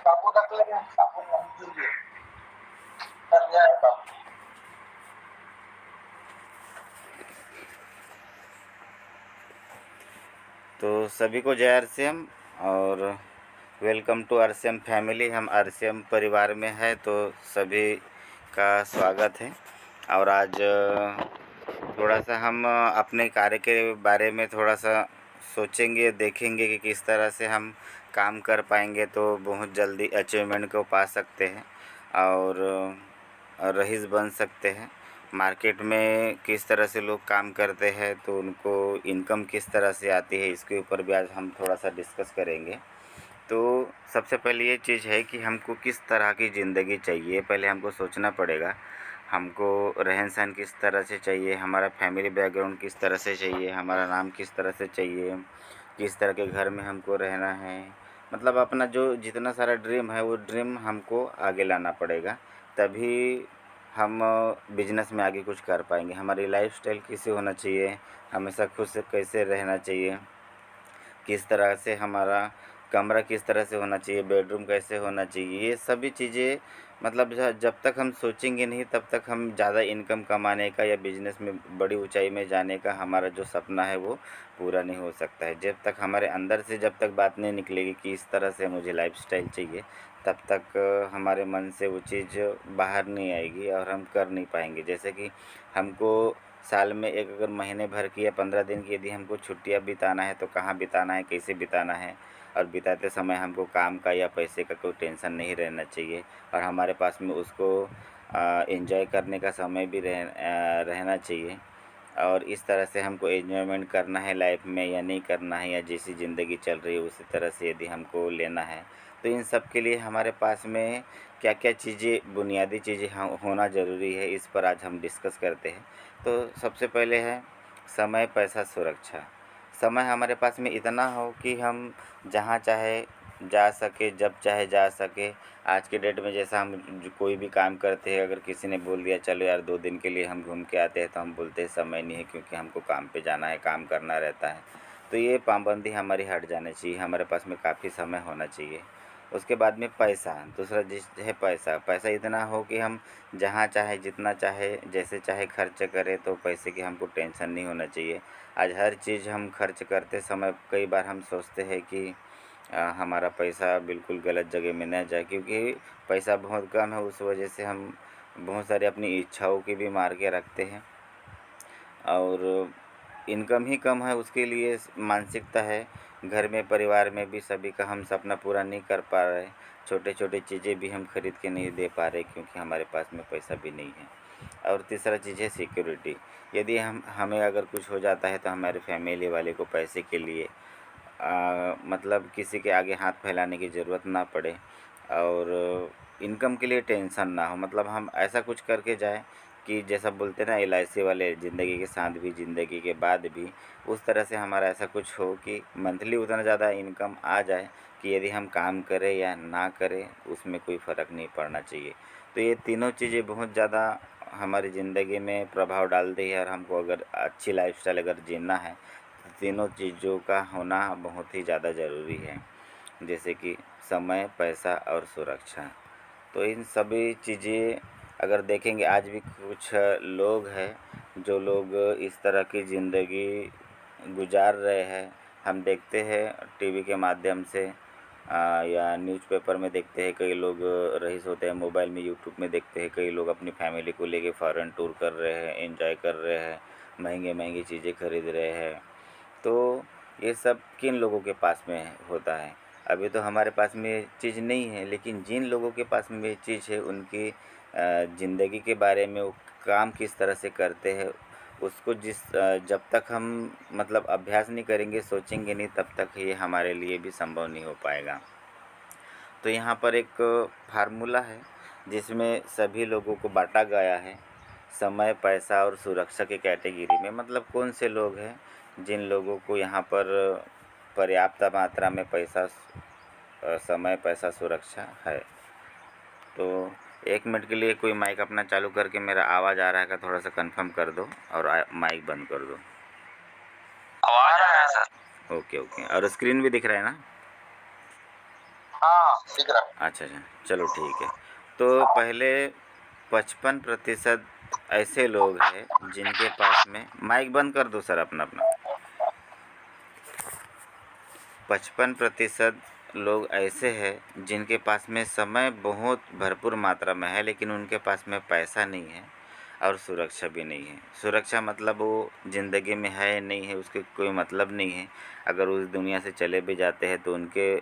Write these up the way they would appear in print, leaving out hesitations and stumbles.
कापून टाकलं की कापून नंतर घे. तर घ्या आता. तो सभी को जय आरसीएम और वेलकम टू आरसीएम फैमिली। हम आरसीएम परिवार में है तो सभी का स्वागत है। और आज थोड़ा सा हम अपने कार्य के बारे में थोड़ा सा सोचेंगे, देखेंगे कि किस तरह से हम काम कर पाएंगे तो बहुत जल्दी अचीवमेंट को पा सकते हैं और रईस बन सकते हैं। मार्केट में किस तरह से लोग काम करते हैं तो उनको इनकम किस तरह से आती है, इसके ऊपर भी आज हम थोड़ा सा डिस्कस करेंगे। तो सबसे पहले ये चीज़ है कि हमको किस तरह की ज़िंदगी चाहिए, पहले हमको सोचना पड़ेगा। हमको रहन सहन किस तरह से चाहिए, हमारा फैमिली बैकग्राउंड किस तरह से चाहिए, हमारा नाम किस तरह से चाहिए, किस तरह के घर में हमको रहना है। मतलब अपना जो जितना सारा ड्रीम है वो ड्रीम हमको आगे लाना पड़ेगा, तभी हम बिजनेस में आगे कुछ कर पाएंगे। हमारी लाइफस्टाइल कैसे होना चाहिए, हमेशा खुद से कैसे रहना चाहिए, किस तरह से हमारा कमरा किस तरह से होना चाहिए, बेडरूम कैसे होना चाहिए, ये सभी चीज़ें मतलब जब तक हम सोचेंगे नहीं तब तक हम ज़्यादा इनकम कमाने का या बिजनेस में बड़ी ऊंचाई में जाने का हमारा जो सपना है वो पूरा नहीं हो सकता है। जब तक हमारे अंदर से जब तक बात नहीं निकलेगी कि इस तरह से मुझे लाइफस्टाइल चाहिए, तब तक हमारे मन से वो चीज़ बाहर नहीं आएगी और हम कर नहीं पाएंगे। जैसे कि हमको साल में एक अगर महीने भर की या 15 दिन की यदि हमको छुट्टियाँ बिताना है तो कहाँ बिताना है, कैसे बिताना है, और बिताते समय हमको काम का या पैसे का कोई टेंशन नहीं रहना चाहिए और हमारे पास में उसको एंजॉय करने का समय भी रहना चाहिए। और इस तरह से हमको एन्जॉयमेंट करना है लाइफ में या नहीं करना है, या जैसी ज़िंदगी चल रही है उसी तरह से यदि हमको लेना है, तो इन सब के लिए हमारे पास में क्या क्या चीज़ें, बुनियादी चीज़ें होना ज़रूरी है, इस पर आज हम डिस्कस करते हैं। तो सबसे पहले है समय, पैसा, सुरक्षा। समय हमारे पास में इतना हो कि हम जहाँ चाहे जा सके, जब चाहे जा सके। आज के डेट में जैसा हम कोई भी काम करते हैं, अगर किसी ने बोल दिया चलो यार 2 दिन के लिए हम घूम के आते हैं, तो हम बोलते हैं समय नहीं है क्योंकि हमको काम पे जाना है, काम करना रहता है। तो ये पाबंदी हमारी हट जानी चाहिए, हमारे पास में काफ़ी समय होना चाहिए। उसके बाद में पैसा, दूसरा जिस है पैसा। पैसा इतना हो कि हम जहाँ चाहे, जितना चाहे, जैसे चाहे खर्च करें, तो पैसे की हमको टेंशन नहीं होना चाहिए। आज हर चीज़ हम खर्च करते समय कई बार हम सोचते हैं कि हमारा पैसा बिल्कुल गलत जगह में न जाए, क्योंकि पैसा बहुत कम है, उस वजह से हम बहुत सारी अपनी इच्छाओं की भी मार के रखते हैं। और इनकम ही कम है, उसके लिए मानसिकता है घर में, परिवार में भी सभी का हम सपना पूरा नहीं कर पा रहे। छोटे छोटे चीज़ें भी हम खरीद के नहीं दे पा रहे क्योंकि हमारे पास में पैसा भी नहीं है। और तीसरा चीज़ है सिक्योरिटी। यदि हमें अगर कुछ हो जाता है तो हमारे फैमिली वाले को पैसे के लिए मतलब किसी के आगे हाथ फैलाने की ज़रूरत ना पड़े, और इनकम के लिए टेंशन ना हो। मतलब हम ऐसा कुछ करके जाएं कि जैसा बोलते हैं ना एलआईसी वाले, ज़िंदगी के साथ भी ज़िंदगी के बाद भी, उस तरह से हमारा ऐसा कुछ हो कि मंथली उतना ज़्यादा इनकम आ जाए कि यदि हम काम करें या ना करें उसमें कोई फ़र्क नहीं पड़ना चाहिए। तो ये तीनों चीज़ें बहुत ज़्यादा हमारी ज़िंदगी में प्रभाव डालती है, और हमको अगर अच्छी लाइफस्टाइल अगर जीना है तो तीनों चीज़ों का होना बहुत ही ज़्यादा ज़रूरी है, जैसे कि समय, पैसा और सुरक्षा। तो इन सभी चीज़ें अगर देखेंगे, आज भी कुछ लोग हैं जो लोग इस तरह की ज़िंदगी गुजार रहे हैं। हम देखते हैं टीवी के माध्यम से या न्यूज़पेपर में देखते हैं, कई लोग रईस होते हैं, मोबाइल में यूट्यूब में देखते हैं, कई लोग अपनी फैमिली को लेके फॉरेन टूर कर रहे हैं, एंजॉय कर रहे हैं, महंगे महंगी चीज़ें खरीद रहे हैं। तो ये सब किन लोगों के पास में होता है? अभी तो हमारे पास में ये चीज़ नहीं है, लेकिन जिन लोगों के पास में ये चीज़ है उनकी ज़िंदगी के बारे में वो काम किस तरह से करते हैं, उसको जब तक हम मतलब अभ्यास नहीं करेंगे, सोचेंगे नहीं, तब तक ये हमारे लिए भी संभव नहीं हो पाएगा। तो यहाँ पर एक फार्मूला है जिसमें सभी लोगों को बांटा गया है समय, पैसा और सुरक्षा की कैटेगरी में। मतलब कौन से लोग हैं जिन लोगों को यहाँ पर पर्याप्त मात्रा में पैसा, समय, पैसा, सुरक्षा है। तो 1 मिनट के लिए कोई माइक अपना चालू करके, मेरा आवाज़ आ रहा है का थोड़ा सा कंफर्म कर दो और माइक बंद कर दो। आवाज आ रहा है सर। ओके ओके, और स्क्रीन भी दिख रहा है ना? हाँ दिख रहा। अच्छा अच्छा, चलो ठीक है। तो पहले 55% ऐसे लोग हैं जिनके पास में, माइक बंद कर दो सर अपना अपना। 55% लोग ऐसे हैं जिनके पास में समय बहुत भरपूर मात्रा में है, लेकिन उनके पास में पैसा नहीं है और सुरक्षा भी नहीं है। सुरक्षा मतलब वो ज़िंदगी में है नहीं है, उसके कोई मतलब नहीं है। अगर उस दुनिया से चले भी जाते हैं तो उनके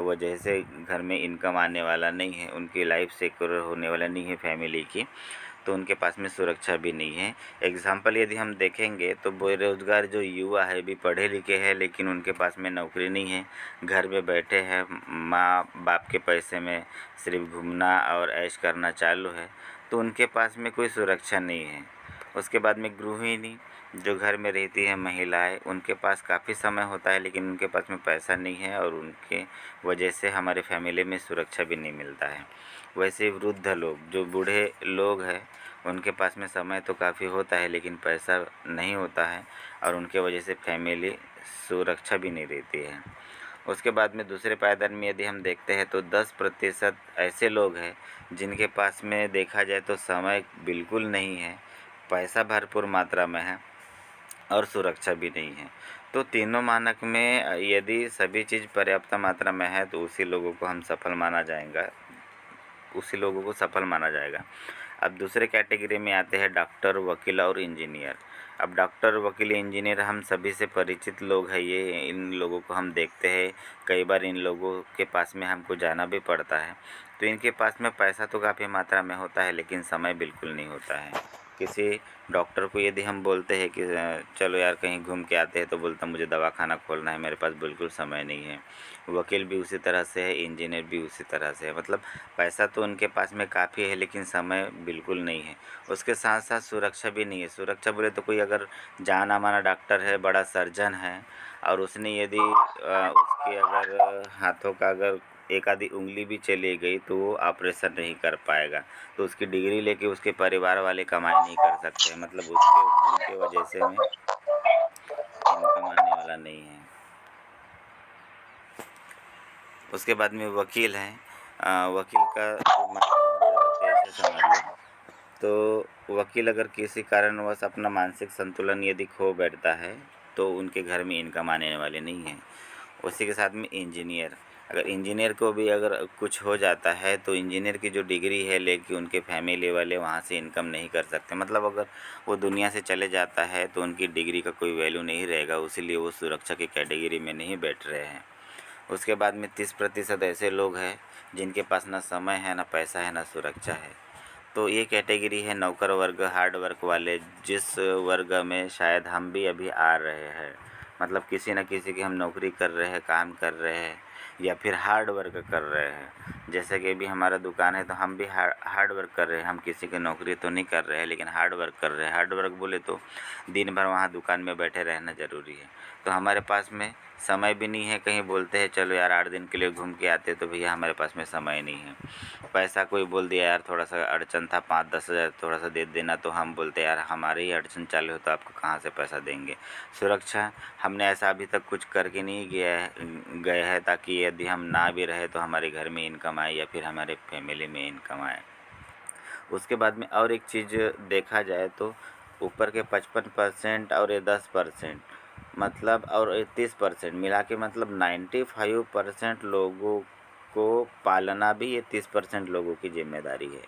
वजह से घर में इनकम आने वाला नहीं है, उनकी लाइफ सिक्योर होने वाला नहीं है फैमिली की, तो उनके पास में सुरक्षा भी नहीं है। एग्ज़ाम्पल यदि हम देखेंगे तो बेरोज़गार जो युवा है, भी पढ़े लिखे हैं लेकिन उनके पास में नौकरी नहीं है, घर में बैठे हैं, माँ बाप के पैसे में सिर्फ घूमना और ऐश करना चालू है, तो उनके पास में कोई सुरक्षा नहीं है। उसके बाद में गृहिणी जो घर में रहती है महिलाएं, उनके पास काफ़ी समय होता है लेकिन उनके पास में पैसा नहीं है और उनके वजह से हमारे फैमिली में सुरक्षा भी नहीं मिलता है। वैसे ही वृद्ध लोग, जो बूढ़े लोग हैं, उनके पास में समय तो काफ़ी होता है लेकिन पैसा नहीं होता है और उनके वजह से फैमिली सुरक्षा भी नहीं रहती है। उसके बाद में दूसरे पायदान में यदि हम देखते हैं तो 10% ऐसे लोग हैं जिनके पास में देखा जाए तो समय बिल्कुल नहीं है, पैसा भरपूर मात्रा में है और सुरक्षा भी नहीं है। तो तीनों मानक में यदि सभी चीज़ पर्याप्त मात्रा में है तो उसी लोगों को हम सफल माना जाएगा, उसी लोगों को सफल माना जाएगा। अब दूसरे कैटेगरी में आते हैं डॉक्टर, वकील और इंजीनियर। अब डॉक्टर, वकील, इंजीनियर हम सभी से परिचित लोग हैं, ये इन लोगों को हम देखते हैं, कई बार इन लोगों के पास में हमको जाना भी पड़ता है। तो इनके पास में पैसा तो काफ़ी मात्रा में होता है लेकिन समय बिल्कुल नहीं होता है। किसी डॉक्टर को यदि हम बोलते हैं कि चलो यार कहीं घूम के आते हैं, तो बोलता मुझे दवाखाना खोलना है, मेरे पास बिल्कुल समय नहीं है। वकील भी उसी तरह से है, इंजीनियर भी उसी तरह से है, मतलब पैसा तो उनके पास में काफ़ी है लेकिन समय बिल्कुल नहीं है। उसके साथ साथ सुरक्षा भी नहीं है। सुरक्षा बोले तो कोई अगर जाना माना डॉक्टर है, बड़ा सर्जन है और उसने यदि उसके अगर हाथों का अगर एक आधी उंगली भी चली गई तो वो ऑपरेशन नहीं कर पाएगा, तो उसकी डिग्री लेके उसके परिवार वाले कमाई नहीं कर सकते हैं, मतलब उसके उनके वजह से में इनकम आने वाला नहीं है। उसके बाद में वकील हैं, वकील का दिमाग बहुत ज़्यादा तेज़ है समझ लो। तो वकील अगर किसी कारणवश अपना मानसिक संतुलन यदि खो बैठता है तो उनके घर में इनकम आने वाली नहीं है। उसी के साथ में इंजीनियर, अगर इंजीनियर को भी अगर कुछ हो जाता है तो इंजीनियर की जो डिग्री है लेकिन उनके फैमिली वाले वहाँ से इनकम नहीं कर सकते, मतलब अगर वो दुनिया से चले जाता है तो उनकी डिग्री का कोई वैल्यू नहीं रहेगा, इसीलिए वो सुरक्षा की कैटेगरी में नहीं बैठ रहे हैं। उसके बाद में 30% ऐसे लोग हैं जिनके पास ना समय है, ना पैसा है, ना सुरक्षा है। तो ये कैटेगरी है नौकर वर्ग, हार्ड वर्क वाले, जिस वर्ग में शायद हम भी अभी आ रहे हैं, मतलब किसी न किसी की हम नौकरी कर रहे हैं, काम कर रहे हैं या फिर हार्ड वर्क कर रहे हैं। जैसे कि अभी हमारा दुकान है तो हम भी हार्ड वर्क कर रहे हैं, हम किसी की नौकरी तो नहीं कर रहे हैं लेकिन हार्ड वर्क कर रहे हैं। हार्ड वर्क बोले तो दिन भर वहाँ दुकान में बैठे रहना ज़रूरी है, तो हमारे पास में समय भी नहीं है। कहीं बोलते हैं चलो यार 8 दिन के लिए घूम के आते, तो भैया हमारे पास में समय नहीं है। पैसा कोई बोल दिया यार थोड़ा सा अड़चन था, 5-10 हज़ार थोड़ा सा दे देना, तो हम बोलते यार हमारी ही अड़चन चालू हो तो आपको कहाँ से पैसा देंगे। सुरक्षा हमने ऐसा अभी तक कुछ करके नहीं गए हैं ताकि यदि हम ना भी रहे तो हमारे घर में इनकम आए या फिर हमारे फैमिली में इनकम आए। उसके बाद में और एक चीज़ देखा जाए तो ऊपर के 55% और ये 10% मतलब और 30% मिला के मतलब 95% लोगों को पालना भी ये 30% लोगों की जिम्मेदारी है,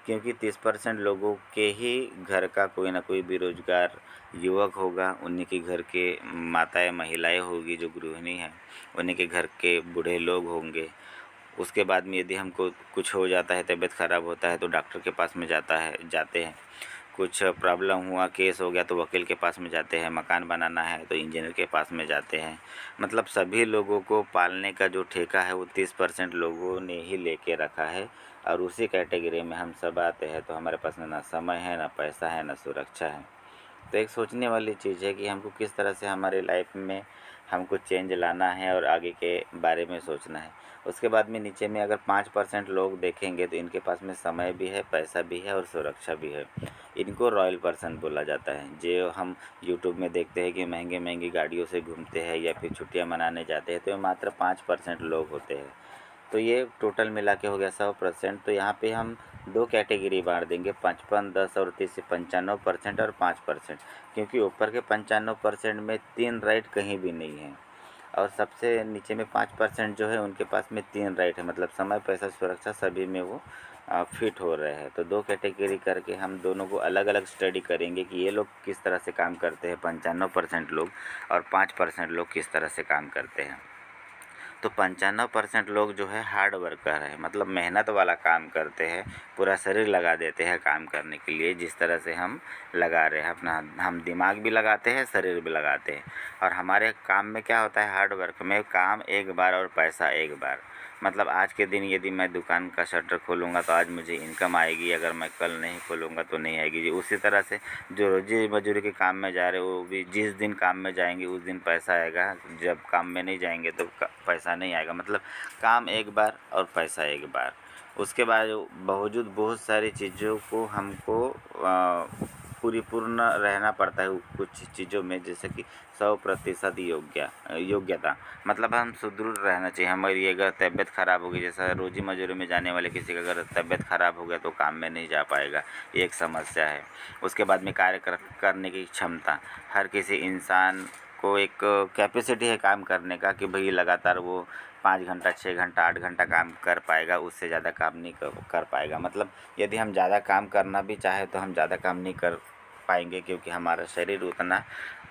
क्योंकि 30% लोगों के ही घर का कोई ना कोई बेरोजगार युवक होगा, उन्हीं के घर के माताएं महिलाएं होगी जो गृहिणी हैं, उन्हीं के घर के बूढ़े लोग होंगे। उसके बाद में यदि हमको कुछ हो जाता है, तबीयत ख़राब होता है तो डॉक्टर के पास में जाते हैं। कुछ प्रॉब्लम हुआ, केस हो गया तो वकील के पास में जाते हैं। मकान बनाना है तो इंजीनियर के पास में जाते हैं। मतलब सभी लोगों को पालने का जो ठेका है वो 30% लोगों ने ही लेके रखा है और उसी कैटेगरी में हम सब आते हैं। तो हमारे पास में ना समय है, ना पैसा है, ना सुरक्षा है। तो एक सोचने वाली चीज़ है कि हमको किस तरह से हमारे लाइफ में हमको चेंज लाना है और आगे के बारे में सोचना है। उसके बाद में नीचे में अगर 5% लोग देखेंगे तो इनके पास में समय भी है, पैसा भी है और सुरक्षा भी है। इनको रॉयल पर्सन बोला जाता है। जो हम यूट्यूब में देखते हैं कि महंगी महंगी गाड़ियों से घूमते हैं या फिर छुट्टियां मनाने जाते हैं, तो ये मात्र 5% लोग होते हैं। तो ये टोटल मिला के हो गया 100%। तो यहाँ पे हम 2 कैटेगरी बाँट देंगे, 55, 10 और 30 से 95% और 5%, क्योंकि ऊपर के 95% में 3 राइट कहीं भी नहीं है और सबसे नीचे में 5% जो है उनके पास में 3 राइट है, मतलब समय, पैसा, सुरक्षा सभी में वो फिट हो रहे हैं। तो 2 कैटेगरी करके हम दोनों को अलग अलग स्टडी करेंगे कि ये लोग किस तरह से काम करते हैं, 95% लोग, और 5% लोग किस तरह से काम करते हैं। तो 95% लोग जो है हार्ड वर्कर है, मतलब मेहनत वाला काम करते हैं, पूरा शरीर लगा देते हैं काम करने के लिए, जिस तरह से हम लगा रहे हैं अपना, हम दिमाग भी लगाते हैं, शरीर भी लगाते हैं। और हमारे काम में क्या होता है, हार्ड वर्क में काम एक बार और पैसा एक बार। मतलब आज के दिन यदि मैं दुकान का शटर खोलूँगा तो आज मुझे इनकम आएगी, अगर मैं कल नहीं खोलूँगा तो नहीं आएगी। उसी तरह से जो रोजी मजदूरी के काम में जा रहे वो भी जिस दिन काम में जाएंगे उस दिन पैसा आएगा, जब काम में नहीं जाएंगे तो पैसा नहीं आएगा। मतलब काम एक बार और पैसा एक बार। उसके बाद बावजूद बहुत सारी चीज़ों को हमको पूर्ण रहना पड़ता है कुछ चीज़ों में, जैसे कि 100% योग्यता, मतलब हम सुदृढ़ रहना चाहिए। हमारी अगर तबीयत ख़राब होगी, जैसा रोजी मजदूरी में जाने वाले किसी का अगर तबीयत ख़राब हो गया तो काम में नहीं जा पाएगा, ये एक समस्या है। उसके बाद में कार्य करने की क्षमता, हर किसी इंसान को एक कैपेसिटी है काम करने का कि भाई लगातार वो 5 घंटा, 6 घंटा, 8 घंटा काम कर पाएगा, उससे ज़्यादा काम नहीं कर पाएगा। मतलब यदि हम ज़्यादा काम करना भी चाहे तो हम ज़्यादा काम नहीं कर पाएंगे, क्योंकि हमारा शरीर उतना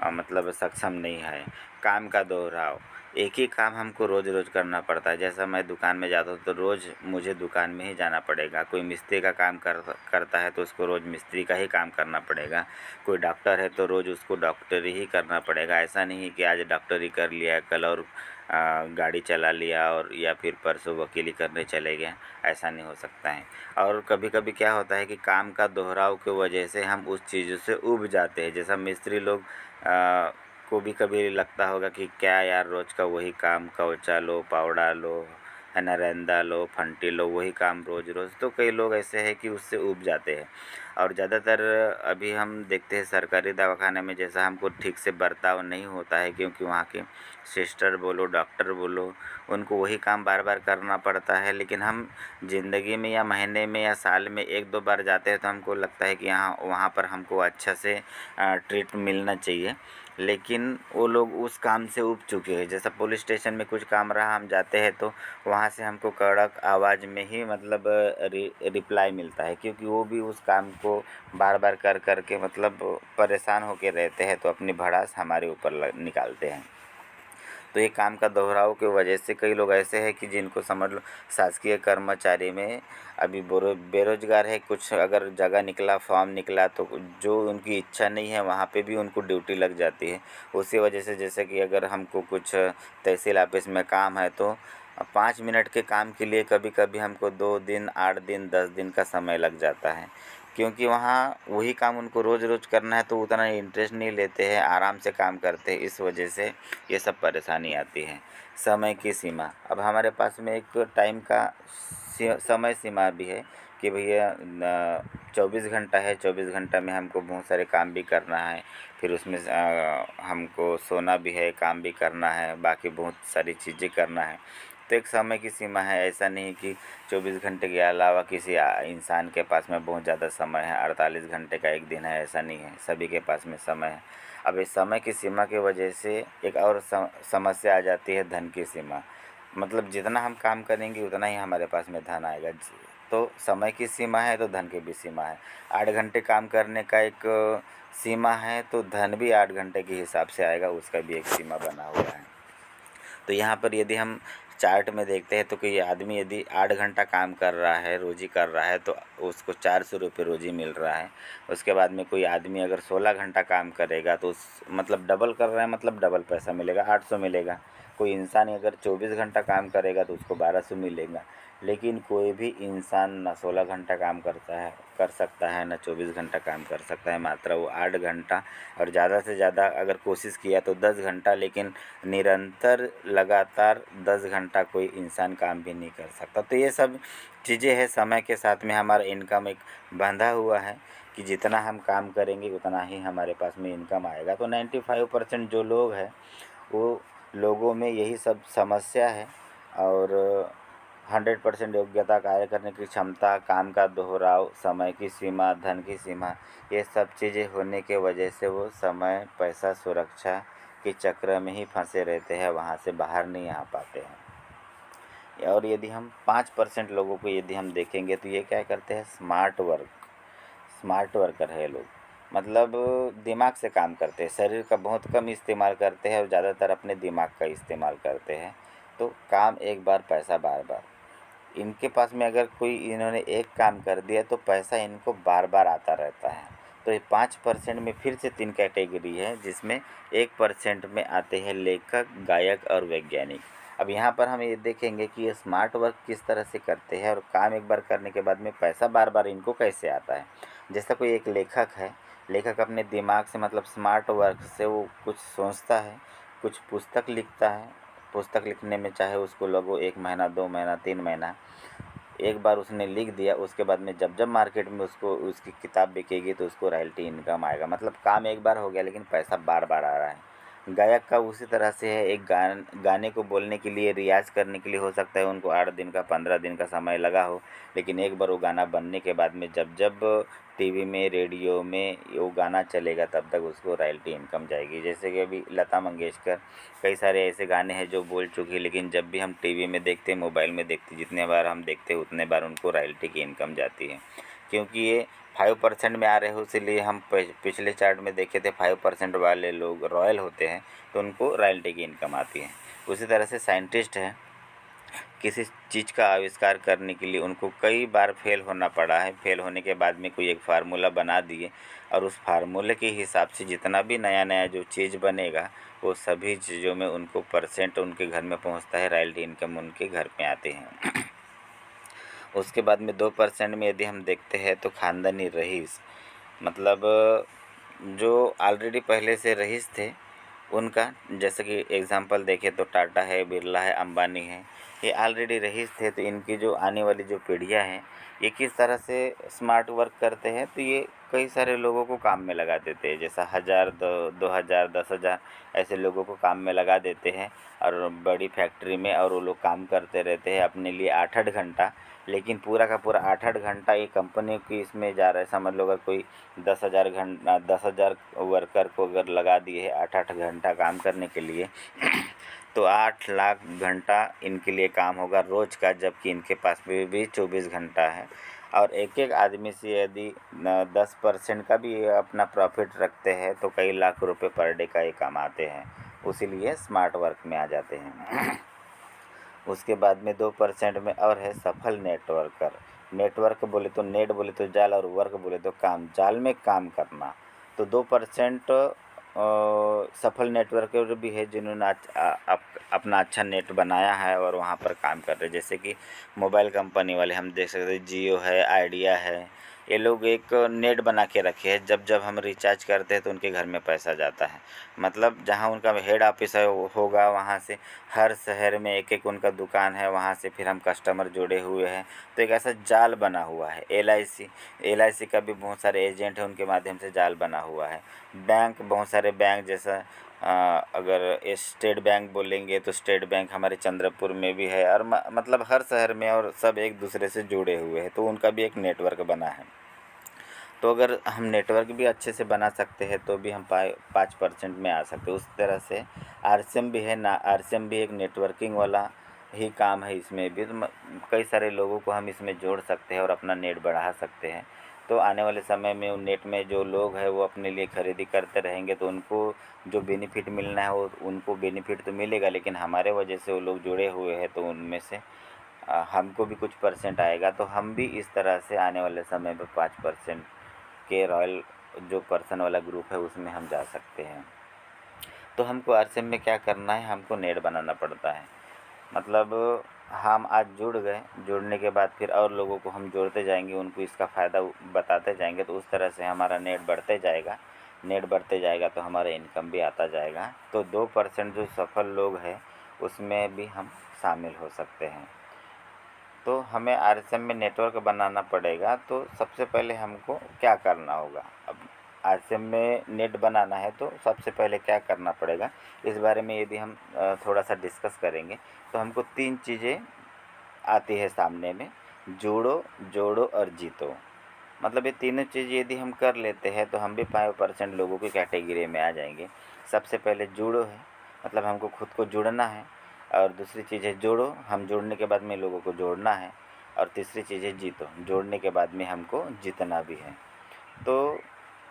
मतलब सक्षम नहीं है। काम का दोहराव, एक ही काम हमको रोज़ रोज़ करना पड़ता है। जैसा मैं दुकान में जाता हूँ तो रोज़ मुझे दुकान में ही जाना पड़ेगा। कोई मिस्त्री का काम करता है तो उसको रोज़ मिस्त्री का ही काम करना पड़ेगा। कोई डॉक्टर है तो रोज़ उसको डॉक्टरी ही करना पड़ेगा। ऐसा नहीं कि आज डॉक्टरी कर लिया, कल और गाड़ी चला लिया और या फिर परसों वकीली करने चले गए, ऐसा नहीं हो सकता है। और कभी कभी क्या होता है कि काम का दोहराव की वजह से हम उस चीज़ों से ऊब जाते हैं। जैसा मिस्त्री लोग को भी कभी लगता होगा कि क्या यार रोज़ का वही काम, कौचा लो, पावड़ा लो, है ना, रेंदा लो, फंटी लो, वही काम रोज़ रोज़। तो कई लोग ऐसे हैं कि उससे ऊब जाते हैं। और ज़्यादातर अभी हम देखते हैं सरकारी दवाखाने में जैसा हमको ठीक से बर्ताव नहीं होता है, क्योंकि वहाँ के सिस्टर बोलो, डॉक्टर बोलो, उनको वही काम बार बार करना पड़ता है। लेकिन हम ज़िंदगी में या महीने में या साल में 1-2 बार जाते हैं तो हमको लगता है कि यहाँ वहाँ पर हमको अच्छा से ट्रीट मिलना चाहिए। लेकिन वो लोग उस काम से ऊब चुके हैं। जैसा पुलिस स्टेशन में कुछ काम रहा, हम जाते हैं तो वहाँ से हमको कड़क आवाज़ में ही मतलब रिप्लाई मिलता है, क्योंकि वो भी उस काम को बार बार कर के मतलब परेशान होके रहते हैं, तो अपनी भड़ास हमारे ऊपर निकालते हैं। तो ये काम का दोहराव की वजह से कई लोग ऐसे हैं कि जिनको समझ लो शासकीय कर्मचारी में अभी बेरोजगार है, कुछ अगर जगह निकला, फॉर्म निकला तो जो उनकी इच्छा नहीं है वहाँ पे भी उनको ड्यूटी लग जाती है। उसी वजह से जैसे कि अगर हमको कुछ तहसील ऑफिस में काम है तो 5 मिनट के काम के लिए कभी कभी हमको 2 दिन, 8 दिन, 10 दिन का समय लग जाता है, क्योंकि वहाँ वही काम उनको रोज़ रोज़ करना है तो उतना इंटरेस्ट नहीं लेते हैं, आराम से काम करते हैं। इस वजह से ये सब परेशानी आती है। समय की सीमा, अब हमारे पास में एक टाइम का समय सीमा भी है कि भैया 24 घंटा है, 24 घंटा में हमको बहुत सारे काम भी करना है, फिर उसमें हमको सोना भी है, काम भी करना है, बाकी बहुत सारी चीज़ें करना है। तो एक समय की सीमा है। ऐसा नहीं कि 24 घंटे के अलावा किसी इंसान के पास में बहुत ज़्यादा समय है, 48 घंटे का एक दिन है, ऐसा नहीं है, सभी के पास में समय है। अब इस समय की सीमा की वजह से एक और समस्या आ जाती है, धन की सीमा। मतलब जितना हम काम करेंगे उतना ही हमारे पास में धन आएगा। तो समय की सीमा है तो धन की भी सीमा है। 8 घंटे काम करने का एक सीमा है तो धन भी 8 घंटे के हिसाब से आएगा, उसका भी एक सीमा बना हुआ है। तो यहाँ पर यदि हम चार्ट में देखते हैं तो कोई आदमी यदि 8 घंटा काम कर रहा है, रोज़ी कर रहा है, तो उसको 400 रुपये रोज़ी मिल रहा है। उसके बाद में कोई आदमी अगर 16 घंटा काम करेगा तो उस मतलब डबल कर रहा है, मतलब डबल पैसा मिलेगा, 800 मिलेगा। कोई इंसान अगर 24 घंटा काम करेगा तो उसको 1200 मिलेगा। लेकिन कोई भी इंसान ना 16 घंटा काम कर सकता है, ना 24 घंटा काम कर सकता है, मात्र वो 8 घंटा और ज़्यादा से ज़्यादा अगर कोशिश किया तो 10 घंटा, लेकिन निरंतर लगातार 10 घंटा कोई इंसान काम भी नहीं कर सकता। तो ये सब चीज़ें हैं, समय के साथ में हमारा इनकम एक बंधा हुआ है कि जितना हम काम करेंगे उतना ही हमारे पास में इनकम आएगा। तो 95% जो लोग हैं वो लोगों में यही सब समस्या है। और 100% योग्यता, कार्य करने की क्षमता, काम का दोहराव, समय की सीमा, धन की सीमा, ये सब चीज़ें होने के वजह से वो समय, पैसा, सुरक्षा के चक्र में ही फंसे रहते हैं, वहाँ से बाहर नहीं आ पाते हैं। और यदि हम 5% लोगों को यदि हम देखेंगे तो ये क्या करते हैं, स्मार्ट वर्कर है लोग, मतलब दिमाग से काम करते हैं, शरीर का बहुत कम इस्तेमाल करते हैं और ज़्यादातर अपने दिमाग का इस्तेमाल करते हैं। तो काम एक बार, पैसा बार बार। इनके पास में अगर कोई इन्होंने एक काम कर दिया तो पैसा इनको बार बार आता रहता है। तो ये 5% में फिर से 3 कैटेगरी है, जिसमें 1% में आते हैं लेखक, गायक और वैज्ञानिक। अब यहाँ पर हम ये देखेंगे कि ये स्मार्ट वर्क किस तरह से करते हैं और काम एक बार करने के बाद में पैसा बार बार इनको कैसे आता है। जैसा कोई एक लेखक है, लेखक अपने दिमाग से, मतलब स्मार्ट वर्क से वो कुछ सोचता है, कुछ पुस्तक लिखता है। पुस्तक लिखने में चाहे उसको लगो 1 महीना, 2 महीना, 3 महीना, एक बार उसने लिख दिया, उसके बाद में जब जब मार्केट में उसको उसकी किताब बिकेगी तो उसको रॉयल्टी इनकम आएगा। मतलब काम एक बार हो गया लेकिन पैसा बार बार आ रहा है। गायक का उसी तरह से है, एक गाने को बोलने के लिए, रियाज़ करने के लिए हो सकता है उनको 8 दिन का, 15 दिन का समय लगा हो, लेकिन एक बार वो गाना बनने के बाद में जब जब टीवी में, रेडियो में वो गाना चलेगा तब तक उसको रॉयल्टी इनकम जाएगी। जैसे कि अभी लता मंगेशकर, कई सारे ऐसे गाने हैं जो बोल चुकी है, लेकिन जब भी हम टीवी में देखते, मोबाइल में देखते, जितने बार हम देखते उतने बार उनको रॉयल्टी की इनकम जाती है। क्योंकि ये 5% में आ रहे हो, इसीलिए हम पिछले चार्ट में देखे थे 5% वाले लोग रॉयल होते हैं तो उनको रॉयल्टी की इनकम आती है। उसी तरह से साइंटिस्ट हैं, किसी चीज़ का आविष्कार करने के लिए उनको कई बार फेल होना पड़ा है, फेल होने के बाद में कोई एक फार्मूला बना दिए और उस फार्मूले के हिसाब से जितना भी नया नया जो चीज़ बनेगा वो सभी चीज़ों में उनको परसेंट उनके घर में पहुंचता है, रॉयल्टी इनकम उनके घर में आते हैं। उसके बाद में 2% में यदि हम देखते हैं तो ख़ानदानी रईस, मतलब जो ऑलरेडी पहले से रईस थे उनका, जैसे कि एग्ज़ाम्पल देखें तो टाटा है, बिरला है, अंबानी है, ये ऑलरेडी रईस थे। तो इनकी जो आने वाली जो पीढ़ियाँ हैं ये किस तरह से स्मार्ट वर्क करते हैं, तो ये कई सारे लोगों को काम में लगा देते हैं, जैसा 1000, 2000, 10,000 ऐसे लोगों को काम में लगा देते हैं और बड़ी फैक्ट्री में, और वो लोग काम करते रहते हैं अपने लिए 8-8 घंटा, लेकिन पूरा का पूरा 8-8 घंटा ये कंपनी की इसमें जा रहा है। समझ लो अगर कोई 10,000 वर्कर को अगर लगा दिए है 8-8 घंटा काम करने के लिए तो 8 लाख घंटा इनके लिए काम होगा रोज़ का, जबकि इनके पास भी 24 घंटा है। और एक एक आदमी से यदि 10% का भी अपना प्रॉफिट रखते हैं तो कई लाख रुपए पर डे का ये कमाते हैं, उसीलिए स्मार्ट वर्क में आ जाते हैं। उसके बाद में 2% में और है सफल नेटवर्कर। नेटवर्क बोले तो नेट, बोले तो जाल, और वर्क बोले तो काम, जाल में काम करना। तो 2% सफल नेटवर्कर भी है जिन्होंने अपना अच्छा नेट बनाया है और वहाँ पर काम कर रहे हैं। जैसे कि मोबाइल कंपनी वाले हम देख सकते हैं, जियो है, आइडिया है, ये लोग एक नेट बना के रखे हैं, जब जब हम रिचार्ज करते हैं तो उनके घर में पैसा जाता है। मतलब जहाँ उनका हेड ऑफिस है होगा, वहाँ से हर शहर में एक एक उनका दुकान है, वहाँ से फिर हम कस्टमर जुड़े हुए हैं। तो एक ऐसा जाल बना हुआ है। एल आई सी का भी बहुत सारे एजेंट हैं, उनके माध्यम से जाल बना हुआ है। बैंक, बहुत सारे बैंक, जैसा अगर स्टेट बैंक बोलेंगे तो स्टेट बैंक हमारे चंद्रपुर में भी है, और मतलब हर शहर में, और सब एक दूसरे से जुड़े हुए हैं, तो उनका भी एक नेटवर्क बना है। तो अगर हम नेटवर्क भी अच्छे से बना सकते हैं तो भी हम 5% में आ सकते हैं। उस तरह से आरसीएम भी है ना, आरसीएम भी एक नेटवर्किंग वाला ही काम है। इसमें भी तो कई सारे लोगों को हम इसमें जोड़ सकते हैं और अपना नेट बढ़ा सकते हैं। तो आने वाले समय में उन नेट में जो लोग हैं वो अपने लिए खरीदी करते रहेंगे तो उनको जो बेनिफिट मिलना है वो उनको बेनिफिट तो मिलेगा, लेकिन हमारे वजह से वो लोग जुड़े हुए हैं तो उनमें से हमको भी कुछ परसेंट आएगा। तो हम भी इस तरह से आने वाले समय में 5% के रॉयल जो पर्सन वाला ग्रुप है उसमें हम जा सकते हैं। तो हमको आरसीएम में क्या करना है, हमको नेट बनाना पड़ता है। मतलब हम आज जुड़ गए, जुड़ने के बाद फिर और लोगों को हम जोड़ते जाएंगे, उनको इसका फ़ायदा बताते जाएंगे, तो उस तरह से हमारा नेट बढ़ते जाएगा। नेट बढ़ते जाएगा तो हमारा इनकम भी आता जाएगा। तो 2% जो सफल लोग हैं उसमें भी हम शामिल हो सकते हैं। तो हमें आरएसएम में नेटवर्क बनाना पड़ेगा। तो सबसे पहले हमको क्या करना होगा, अब आरएसएम में नेट बनाना है तो सबसे पहले क्या करना पड़ेगा, इस बारे में यदि हम थोड़ा सा डिस्कस करेंगे तो हमको 3 चीज़ें आती है सामने में, जुड़ो, जोड़ो और जीतो। मतलब ये तीनों चीज़ यदि हम कर लेते हैं तो हम भी 5% लोगों की कैटेगरी में आ जाएंगे। सबसे पहले जुड़ो है, मतलब हमको खुद को जुड़ना है, और दूसरी चीज़ है जोड़ो, हम जुड़ने के बाद में लोगों को जोड़ना है, और तीसरी चीज़ है जीतो, जोड़ने के बाद में हमको जीतना भी है। तो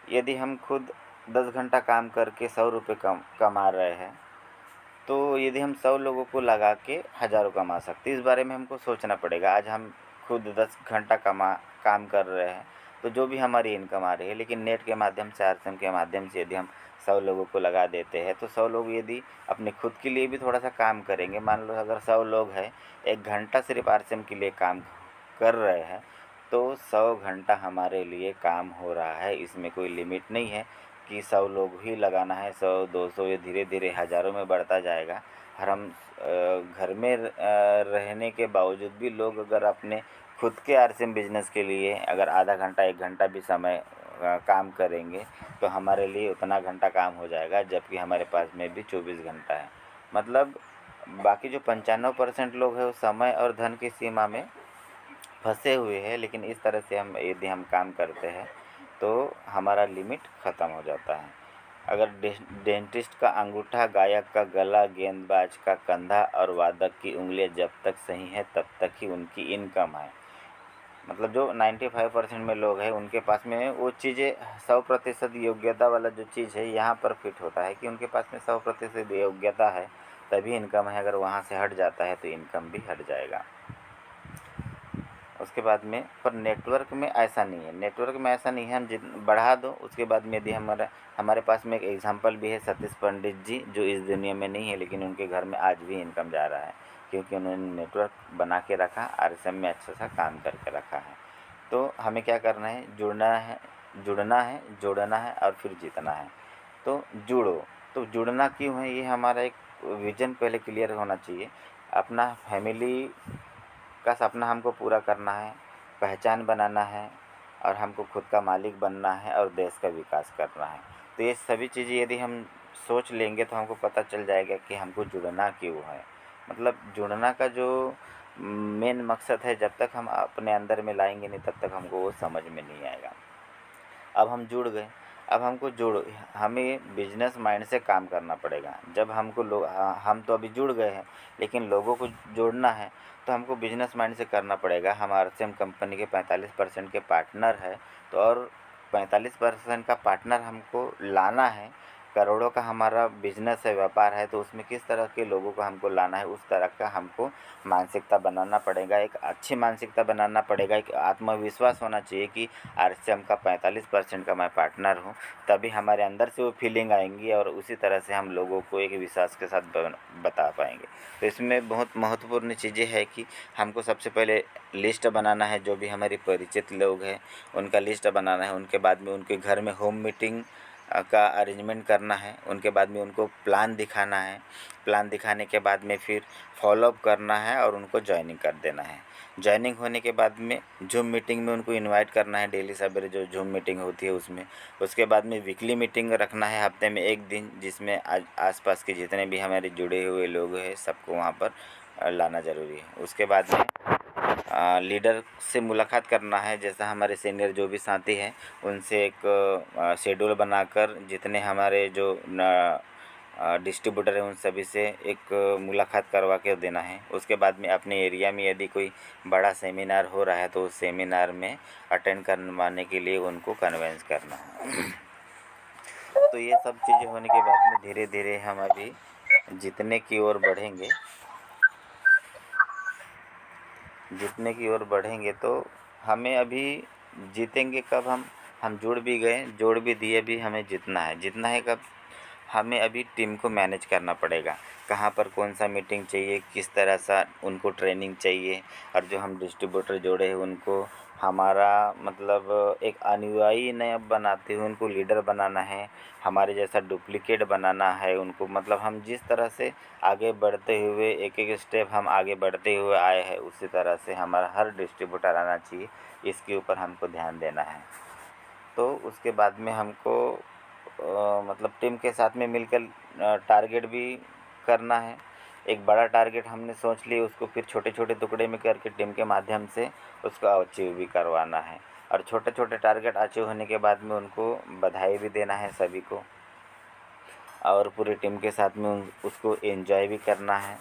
यदि हम खुद 10 घंटा काम करके 100 रुपये कमा रहे हैं, तो यदि हम 100 लोगों को लगा के हज़ारों कमा सकते हैं। इस बारे में हमको सोचना पड़ेगा। आज हम खुद 10 घंटा काम कर रहे हैं, तो जो भी हमारी इनकम आ रही है, लेकिन नेट के माध्यम से, आरसीएम के माध्यम से यदि हम 100 लोगों को लगा देते हैं, तो 100 लोग यदि अपने खुद के लिए भी थोड़ा सा काम करेंगे, मान लो अगर 100 लोग हैं, 1 घंटा सिर्फ आरसीएम के लिए काम कर रहे हैं, तो 100 घंटा हमारे लिए काम हो रहा है। इसमें कोई लिमिट नहीं है कि 100 लोग ही लगाना है, 100, 200, ये धीरे धीरे हज़ारों में बढ़ता जाएगा। और हम घर में रहने के बावजूद भी लोग अगर अपने खुद के आरसीएम बिजनेस के लिए अगर आधा घंटा 1 घंटा भी समय काम करेंगे, तो हमारे लिए उतना घंटा काम हो जाएगा, जबकि हमारे पास में भी 24 घंटा है। मतलब बाकी जो 95% लोग हैं वो समय और धन की सीमा में फंसे हुए हैं, लेकिन इस तरह से यदि हम काम करते हैं तो हमारा लिमिट ख़त्म हो जाता है। अगर डेंटिस्ट का अंगूठा, गायक का गला, गेंदबाज का कंधा और वादक की उंगलियां जब तक सही हैं तब तक ही उनकी इनकम है। मतलब जो 95% में लोग हैं उनके पास में वो चीज़ें 100% योग्यता वाला जो चीज़ है यहाँ पर फिट होता है कि उनके पास में 100% योग्यता है, तभी इनकम है। अगर वहाँ से हट जाता है तो इनकम भी हट जाएगा। उसके बाद में पर नेटवर्क में ऐसा नहीं है। नेटवर्क में ऐसा नहीं है, हम बढ़ा दो, उसके बाद में यदि हमारे पास में एक एग्जांपल भी है, सतीश पंडित जी, जो इस दुनिया में नहीं है, लेकिन उनके घर में आज भी इनकम जा रहा है, क्योंकि उन्होंने नेटवर्क बना के रखा, आरएसएम में अच्छा सा काम करके रखा है। तो हमें क्या करना है, जुड़ना है, जोड़ना है और फिर जीतना है। तो जुड़ो, तो जुड़ना क्यों है, ये हमारा एक विज़न पहले क्लियर होना चाहिए। अपना फैमिली का सपना हमको पूरा करना है, पहचान बनाना है, और हमको खुद का मालिक बनना है, और देश का विकास करना है। तो ये सभी चीज़ें यदि हम सोच लेंगे तो हमको पता चल जाएगा कि हमको जुड़ना क्यों है। मतलब जुड़ना का जो मेन मकसद है, जब तक हम अपने अंदर में लाएंगे नहीं तब तक हमको वो समझ में नहीं आएगा। अब हम जुड़ गए, अब हमको हमें बिजनेस माइंड से काम करना पड़ेगा। जब हमको हम तो अभी जुड़ गए हैं, लेकिन लोगों को जोड़ना है तो हमको बिजनेस माइंड से करना पड़ेगा। हम आरसीएम कंपनी के 45% के पार्टनर है, तो और 45% का पार्टनर हमको लाना है। करोड़ों का हमारा बिजनेस है, व्यापार है, तो उसमें किस तरह के लोगों को हमको लाना है, उस तरह का हमको मानसिकता बनाना पड़ेगा। एक अच्छी मानसिकता बनाना पड़ेगा, एक आत्मविश्वास होना चाहिए कि आरसीएम का 45% का मैं पार्टनर हूँ, तभी हमारे अंदर से वो फीलिंग आएंगी, और उसी तरह से हम लोगों को एक विश्वास के साथ बता पाएंगे। तो इसमें बहुत महत्वपूर्ण चीज़ें हैं कि हमको सबसे पहले लिस्ट बनाना है, जो भी हमारे परिचित लोग हैं उनका लिस्ट बनाना है। उनके बाद में उनके घर में होम मीटिंग का अरेंजमेंट करना है। उनके बाद में उनको प्लान दिखाना है। प्लान दिखाने के बाद में फिर फॉलोअप करना है और उनको ज्वाइनिंग कर देना है। ज्वाइनिंग होने के बाद में जूम मीटिंग में उनको इनवाइट करना है, डेली सवेरे जो जूम मीटिंग होती है उसमें। उसके बाद में वीकली मीटिंग रखना है, हफ्ते में 1 दिन, जिसमें आसपास के जितने भी हमारे जुड़े हुए लोग हैं सबको वहाँ पर लाना ज़रूरी है। उसके बाद में लीडर से मुलाकात करना है। जैसा हमारे सीनियर जो भी साथी हैं उनसे एक शेड्यूल बनाकर जितने हमारे जो डिस्ट्रीब्यूटर हैं उन सभी से एक मुलाकात करवा के देना है। उसके बाद में अपने एरिया में यदि कोई बड़ा सेमिनार हो रहा है तो उस सेमिनार में अटेंड करवाने के लिए उनको कन्वेंस करना है। तो ये सब चीज़ें होने के बाद में धीरे धीरे हम अभी जीतने की ओर बढ़ेंगे। जीतने की ओर बढ़ेंगे तो हमें अभी जीतेंगे कब, हम जुड़ भी गए, जोड़ भी दिए, भी हमें जीतना है। जीतना है कब, हमें अभी टीम को मैनेज करना पड़ेगा। कहाँ पर कौन सा मीटिंग चाहिए, किस तरह सा उनको ट्रेनिंग चाहिए, और जो हम डिस्ट्रीब्यूटर जोड़े हैं उनको हमारा मतलब एक अनुयायी न बनाते हुए उनको लीडर बनाना है। हमारे जैसा डुप्लीकेट बनाना है उनको। मतलब हम जिस तरह से आगे बढ़ते हुए एक एक स्टेप हम आगे बढ़ते हुए आए हैं, उसी तरह से हमारा हर डिस्ट्रीब्यूटर आना चाहिए। इसके ऊपर हमको ध्यान देना है। तो उसके बाद में हमको मतलब टीम के साथ में मिलकर टारगेट भी करना है। एक बड़ा टारगेट हमने सोच लिया, उसको फिर छोटे छोटे टुकड़े में करके टीम के माध्यम से उसको अचीव भी करवाना है। और छोटे छोटे टारगेट अचीव होने के बाद में उनको बधाई भी देना है सभी को, और पूरी टीम के साथ में उसको एंजॉय भी करना है।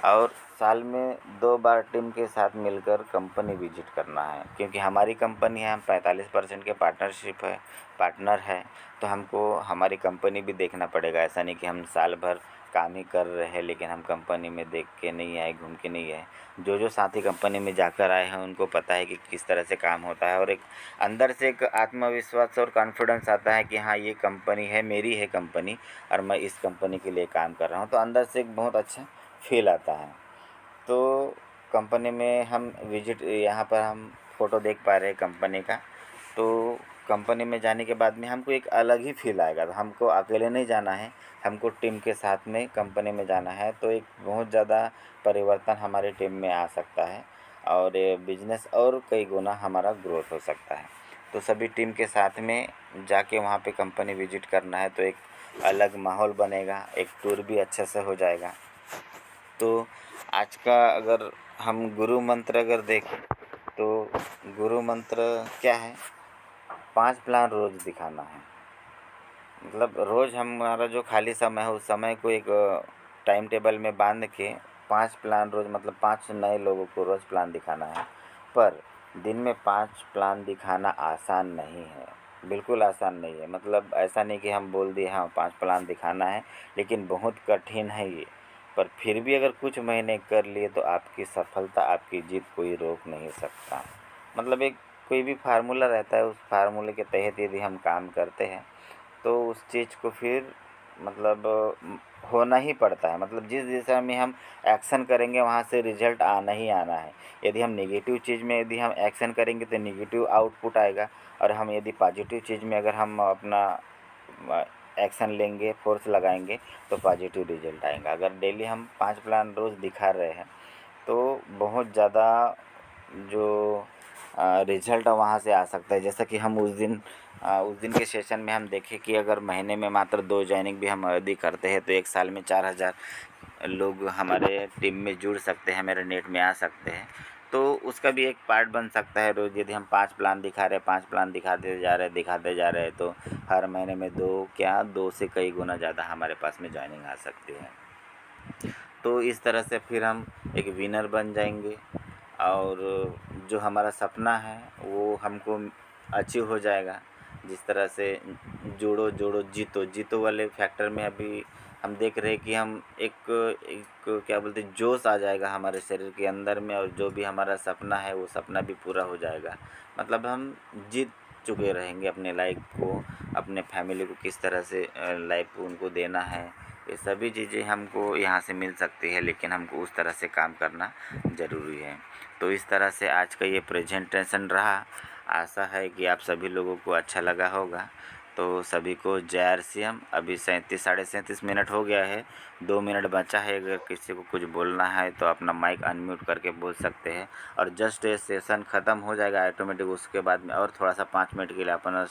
और साल में 2 बार टीम के साथ मिलकर कंपनी विजिट करना है, क्योंकि हमारी कंपनी है, हम 45% के पार्टनर है, तो हमको हमारी कंपनी भी देखना पड़ेगा। ऐसा नहीं कि हम साल भर काम ही कर रहे हैं लेकिन हम कंपनी में देख के नहीं आए, घूम के नहीं आए। जो साथी कंपनी में जाकर आए हैं उनको पता है कि किस तरह से काम होता है, और एक अंदर से एक आत्मविश्वास और कॉन्फिडेंस आता है कि हाँ, ये कंपनी है, मेरी है कंपनी, और मैं इस कंपनी के लिए काम कर रहा हूँ, तो अंदर से एक बहुत अच्छा फील आता है। तो कंपनी में हम विजिट, यहाँ पर हम फ़ोटो देख पा रहे हैं कंपनी का, तो कंपनी में जाने के बाद में हमको एक अलग ही फील आएगा। तो हमको अकेले नहीं जाना है, हमको टीम के साथ में कंपनी में जाना है, तो एक बहुत ज़्यादा परिवर्तन हमारी टीम में आ सकता है, और ये बिजनेस और कई गुना हमारा ग्रोथ हो सकता है। तो सभी टीम के साथ में जाके वहाँ पे कंपनी विजिट करना है, तो एक अलग माहौल बनेगा, एक टूर भी अच्छे से हो जाएगा। तो आज का अगर हम गुरु मंत्र अगर देखें तो गुरु मंत्र क्या है, 5 प्लान रोज़ दिखाना है। मतलब रोज़ हमारा जो खाली समय है उस समय को एक टाइम टेबल में बांध के 5 प्लान रोज़, मतलब 5 नए लोगों को रोज़ प्लान दिखाना है। पर दिन में 5 प्लान दिखाना आसान नहीं है, बिल्कुल आसान नहीं है। मतलब ऐसा नहीं कि हम बोल दिए हाँ 5 प्लान दिखाना है, लेकिन बहुत कठिन है ये। पर फिर भी अगर कुछ महीने कर लिए तो आपकी सफलता, आपकी जीत कोई रोक नहीं सकता। मतलब एक कोई भी फार्मूला रहता है, उस फार्मूले के तहत यदि हम काम करते हैं तो उस चीज़ को फिर मतलब होना ही पड़ता है। मतलब जिस दिशा में हम एक्शन करेंगे वहाँ से रिजल्ट आना ही आना है। यदि हम नेगेटिव चीज़ में यदि हम एक्शन करेंगे तो नेगेटिव आउटपुट आएगा, और हम यदि पॉजिटिव चीज़ में अगर हम अपना एक्शन लेंगे, फोर्स लगाएंगे, तो पॉजिटिव रिजल्ट आएगा। अगर डेली हम 5 प्लान रोज़ दिखा रहे हैं तो बहुत ज़्यादा जो रिजल्ट वहाँ से आ सकता है। जैसा कि हम उस दिन के सेशन में हम देखें कि अगर महीने में मात्र 2 जॉइनिंग भी हम यदि करते हैं तो 1 साल में 4000 लोग हमारे टीम में जुड़ सकते हैं, मेरे नेट में आ सकते हैं। तो उसका भी एक पार्ट बन सकता है रोज़। यदि हम 5 प्लान दिखा रहे हैं, 5 प्लान दिखाते जा रहे हैं तो हर महीने में 2 से कई गुना ज़्यादा हमारे पास में जॉइनिंग आ सकती है। तो इस तरह से फिर हम एक विनर बन जाएंगे, और जो हमारा सपना है वो हमको अचीव हो जाएगा। जिस तरह से जोड़ो जोड़ो जीतो जीतो वाले फैक्टर में अभी हम देख रहे हैं कि हम एक क्या बोलते हैं, जोश आ जाएगा हमारे शरीर के अंदर में, और जो भी हमारा सपना है वो सपना भी पूरा हो जाएगा। मतलब हम जीत चुके रहेंगे अपने लाइफ को, अपने फैमिली को किस तरह से लाइफ उनको देना है, ये सभी चीज़ें हमको यहाँ से मिल सकती है, लेकिन हमको उस तरह से काम करना ज़रूरी है। तो इस तरह से आज का ये प्रेजेंटेशन रहा। आशा है कि आप सभी लोगों को अच्छा लगा होगा। तो सभी को जय आरसीएम। अभी 37 मिनट हो गया है, 2 मिनट बचा है। अगर किसी को कुछ बोलना है तो अपना माइक अनम्यूट करके बोल सकते हैं, और जस्ट ये सेशन ख़त्म हो जाएगा ऑटोमेटिक। उसके बाद में और थोड़ा सा 5 मिनट के लिए अपना